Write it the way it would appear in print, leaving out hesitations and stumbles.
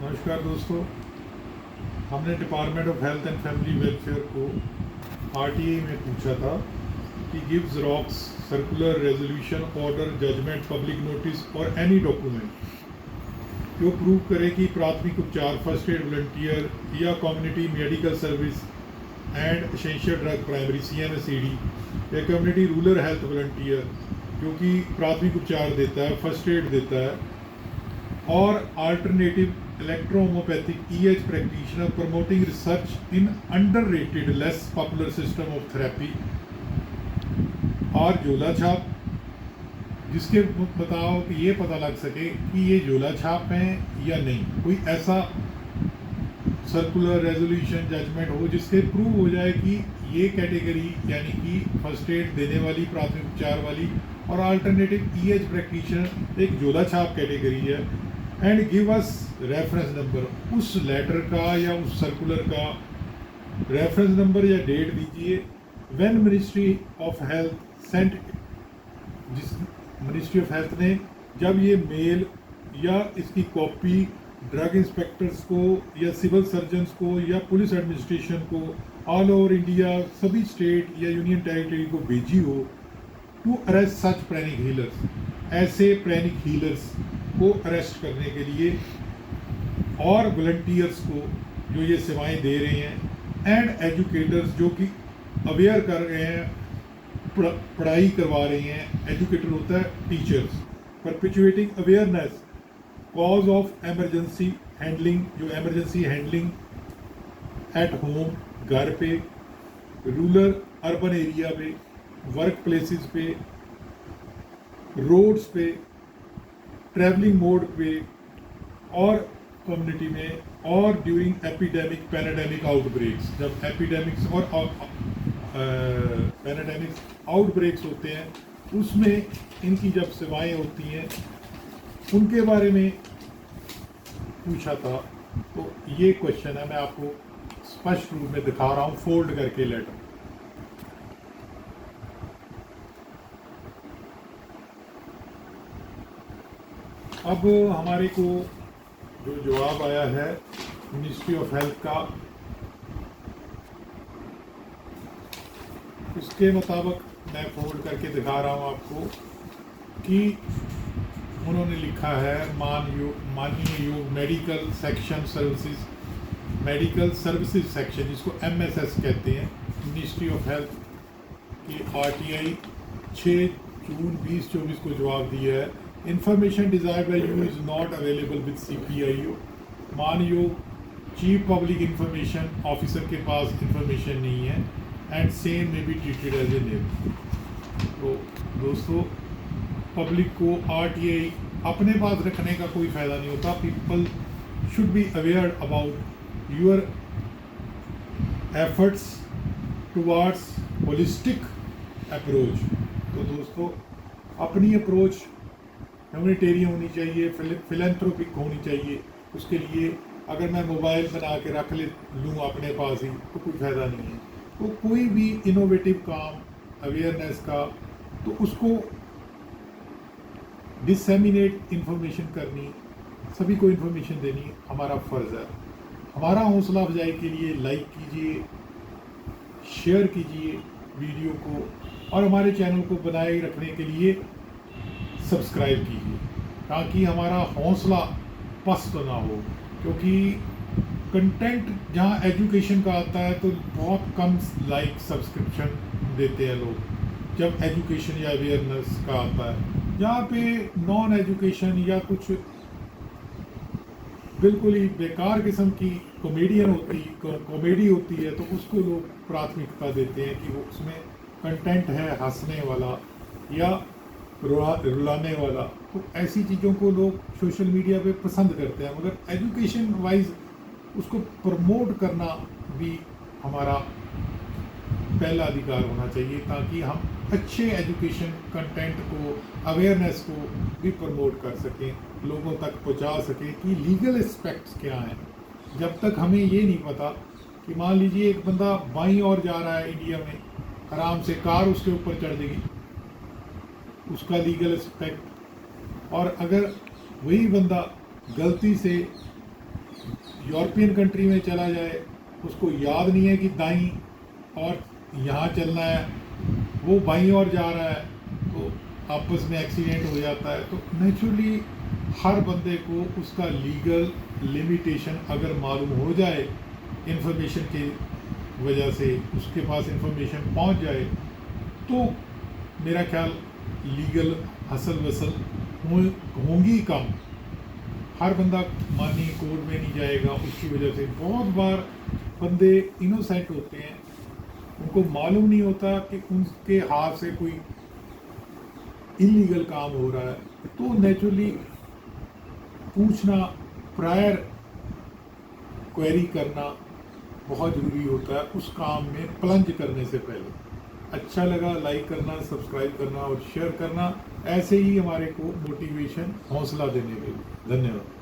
नमस्कार दोस्तों। हमने department of health and family welfare को आरटीए में पूछा था कि gives rocks circular resolution order judgement public notice और एनी डॉक्यूमेंट जो प्रूव करे कि प्राथमिक उपचार फर्स्ट एड वॉलंटियर या community medical service and essential drug primary CMSED या कम्युनिटी रूरल हेल्थ वॉलंटियर जो कि प्राथमिक उपचार देता है, फर्स्ट एड देता है, और alternative electrohomeopathic EH practitioner promoting research in underrated less popular system of therapy और झोला छाप जिसके बताओ कि ये पता लग सके कि ये झोला छाप हैं या नहीं। कोई ऐसा सर्कुलर रेजोल्यूशन जजमेंट हो जिससे प्रूव हो जाए कि ये कैटेगरी यानी कि फर्स्ट एड देने वाली, प्राथमिक उपचार वाली और अल्टरनेटिव EH प्रैक्टिशनर एक झोला छाप कैटेगरी है। And give us reference number, उस लेटर का या उस सर्कुलर का रेफरेंस नंबर या डेट दीजिए when ministry of health sent, जिस मिनिस्ट्री ऑफ हेल्थ ने जब ये मेल या इसकी कॉपी ड्रग इंस्पेक्टर्स को या सिविल सर्जन्स को या पुलिस एडमिनिस्ट्रेशन को ऑल ओवर इंडिया सभी स्टेट या यूनियन टेरिटरी को भेजी हो to arrest such panic healers, ऐसे पैनिक हीलर्स को अरेस्ट करने के लिए और वॉलंटियर्स को जो ये सेवाएं दे रहे हैं एंड एजुकेटर्स जो कि अवेयर कर रहे हैं, पढ़ाई करवा रहे हैं। एजुकेटर होता है teachers. Perpetuating awareness cause of emergency handling, जो एमरजेंसी हैंडलिंग एट होम, घर पे, रूरल अर्बन एरिया पे, वर्क प्लेसेस पे, रोड्स पे, ट्रैवलिंग मोड पे और कम्युनिटी में, और ड्यूरिंग एपिडेमिक पैराडेमिक आउटब्रेक्स, जब एपिडेमिक्स और पैराडेमिक्स आउटब्रेक्स होते हैं उसमें इनकी जब सेवाएं होती हैं उनके बारे में पूछा था। तो ये क्वेश्चन है, मैं आपको स्पष्ट रूप में दिखा रहा हूँ फोल्ड करके लेटर। अब हमारे को जो जवाब आया है मिनिस्ट्री ऑफ हेल्थ का, उसके मुताबिक मैं फोल्ड करके दिखा रहा हूँ आपको कि उन्होंने लिखा है माननीय योग medical section services, medical services section जिसको MSS कहते हैं, मिनिस्ट्री ऑफ हेल्थ की RTI 6 जून 2024 को जवाब दिया है। Information desired by you is not available with CPIO। मानयोग चीफ पब्लिक इंफॉर्मेशन ऑफिसर के पास इंफॉर्मेशन नहीं है and same may be treated as a name. तो दोस्तों, पब्लिक को RTI अपने पास रखने का कोई फ़ायदा नहीं होता। People should be aware about your efforts towards holistic approach. तो दोस्तों, अपनी अप्रोच ह्यूमैनिटेरियन होनी चाहिए, फिलैंथ्रोपिक होनी चाहिए। उसके लिए अगर मैं मोबाइल बना के रख लूँ अपने पास ही तो कोई फ़ायदा नहीं है। तो कोई भी इनोवेटिव काम अवेयरनेस का, तो उसको डिसएमिनेट इंफॉर्मेशन करनी, सभी को इंफॉर्मेशन देनी हमारा फ़र्ज़ है। हमारा हौसला अफजाई के लिए लाइक कीजिए, शेयर कीजिए वीडियो को, और हमारे चैनल को बनाए रखने के लिए सब्सक्राइब कीजिए ताकि हमारा हौसला पस्त ना हो। क्योंकि कंटेंट जहाँ एजुकेशन का आता है तो बहुत कम लाइक सब्सक्रिप्शन देते हैं लोग। जब एजुकेशन या अवेयरनेस का आता है, जहाँ पे नॉन एजुकेशन या कुछ बिल्कुल ही बेकार किस्म की कॉमेडी होती है तो उसको लोग प्राथमिकता देते हैं कि वो उसमें कंटेंट है हंसने वाला या रुलाने वाला। तो ऐसी चीज़ों को लोग सोशल मीडिया पे पसंद करते हैं, मगर एजुकेशन वाइज उसको प्रमोट करना भी हमारा पहला अधिकार होना चाहिए ताकि हम अच्छे एजुकेशन कंटेंट को, अवेयरनेस को भी प्रमोट कर सकें, लोगों तक पहुंचा सकें कि लीगल एस्पेक्ट्स क्या हैं। जब तक हमें ये नहीं पता कि मान लीजिए एक बंदा बाईं ओर जा रहा है इंडिया में, आराम से कार उसके ऊपर चढ़ देगी, उसका लीगल एस्पेक्ट, और अगर वही बंदा गलती से यूरोपियन कंट्री में चला जाए, उसको याद नहीं है कि दाईं और यहाँ चलना है, वो बाईं और जा रहा है, तो आपस में एक्सीडेंट हो जाता है। तो नेचुरली हर बंदे को उसका लीगल लिमिटेशन अगर मालूम हो जाए, इंफॉर्मेशन की वजह से उसके पास इंफॉर्मेशन पहुंच जाए, तो मेरा ख्याल लीगल हसल वसल होंगी कम। हर बंदा मानी कोर्ट में नहीं जाएगा, उसकी वजह से बहुत बार बंदे इनोसेंट होते हैं, उनको मालूम नहीं होता कि उनके हाथ से कोई इलीगल काम हो रहा है। तो नेचुरली पूछना, प्रायर क्वेरी करना बहुत ज़रूरी होता है उस काम में प्लंज करने से पहले। अच्छा लगा लाइक करना, सब्सक्राइब करना और शेयर करना, ऐसे ही हमारे को मोटिवेशन, हौसला देने के लिए। धन्यवाद।